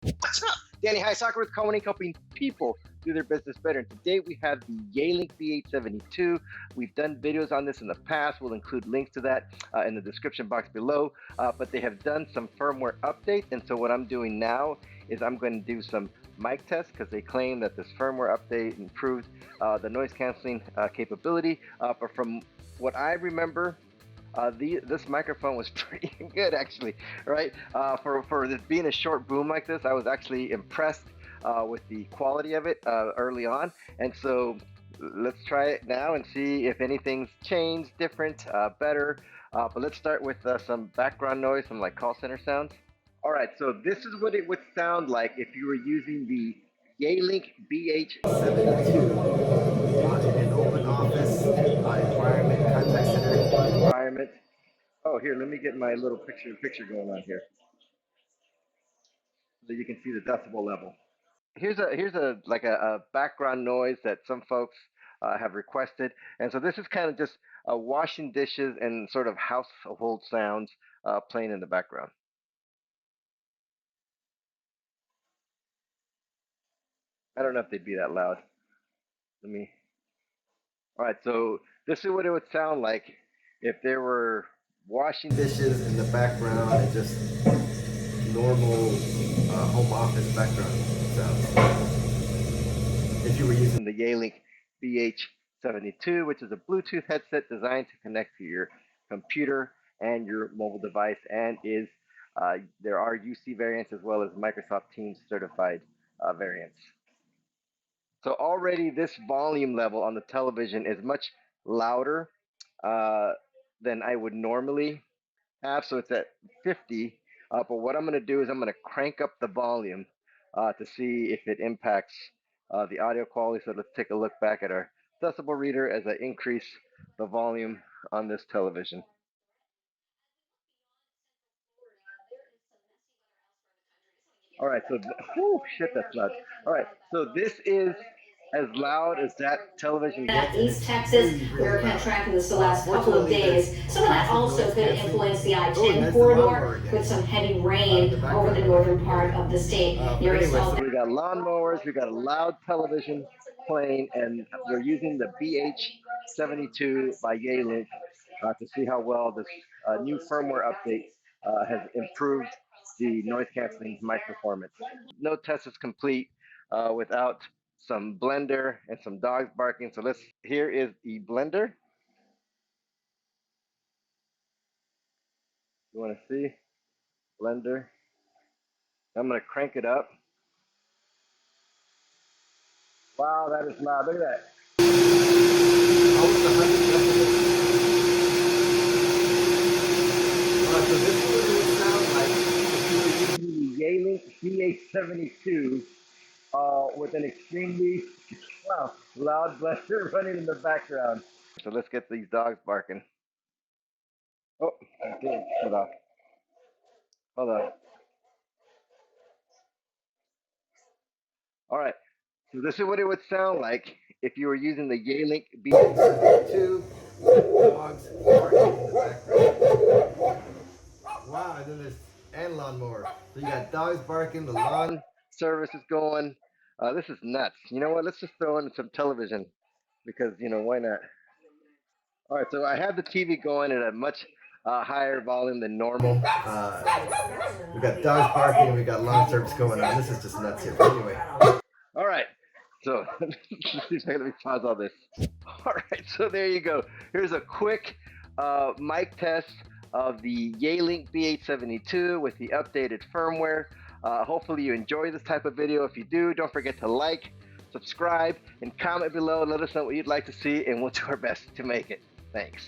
What's up? Danny Highsocker with Coning, helping people do their business better. And today we have the Yealink BH72. We've done videos on this in the past. We'll include links to that in the description box below. But they have done some firmware updates. And so what I'm doing now is I'm going to do some mic tests because they claim that this firmware update improved the noise canceling capability. But from what I remember, this microphone was pretty good actually, right? For this being a short boom like this, I was actually impressed with the quality of it early on. And so let's try it now and see if anything's changed, different, better. But let's start with some background noise, some like call center sounds. All right, so this is what it would sound like if you were using the Yealink BH72 on an open office environment, contact center environment. Oh, here, let me get my little picture going on here so you can see the decibel level. Here's a like a background noise that some folks have requested, and so this is kind of just washing dishes and sort of household sounds playing in the background. I don't know if they'd be that loud. Let me. All right, so this is what it would sound like if there were washing dishes in the background and just normal home office background sounds. If you were using the Yealink BH72, which is a Bluetooth headset designed to connect to your computer and your mobile device, and is there are UC variants as well as Microsoft Teams certified variants. So already this volume level on the television is much louder than I would normally have. So it's at 50. But what I'm going to do is I'm going to crank up the volume to see if it impacts the audio quality. So let's take a look back at our decibel reader as I increase the volume on this television. All right, so whew, shit, that's loud. All right, so this is as loud as that television gets. East Texas, we were kind of tracking this the last couple of days. Some of that also could influence the I-10 corridor with some heavy rain over the northern part of the state. Anyway, so we got lawnmowers, we got a loud television playing, and we're using the BH72 by Yealink to see how well this new firmware update has improved the noise canceling mic performance. No test is complete without some blender and some dogs barking. So here is the blender. You want to see? Blender. I'm going to crank it up. Wow, that is loud. Look at that. Almost 100 decibels. So this is what it would sound like if you were using the Yealink BH72 with an extremely loud blender running in the background. So let's get these dogs barking. Oh, I did. Hold on. Hold on. All right. So this is what it would sound like if you were using the Yealink BH72 dogs barking in the background. Wow, and then there's lawnmower. So you got dogs barking, the lawn service is going. This is nuts. You know what? Let's just throw in some television because, why not? All right, so I have the TV going at a much higher volume than normal. We got dogs barking and we got lawn service going on. This is just nuts here. Anyway. All right, so let's see if I can pause all this. All right, so there you go. Here's a quick mic test of the Yealink BH72 with the updated firmware. Hopefully you enjoy this type of video. If you do, don't forget to like, subscribe, and comment below. Let us know what you'd like to see, and we'll do our best to make it. Thanks.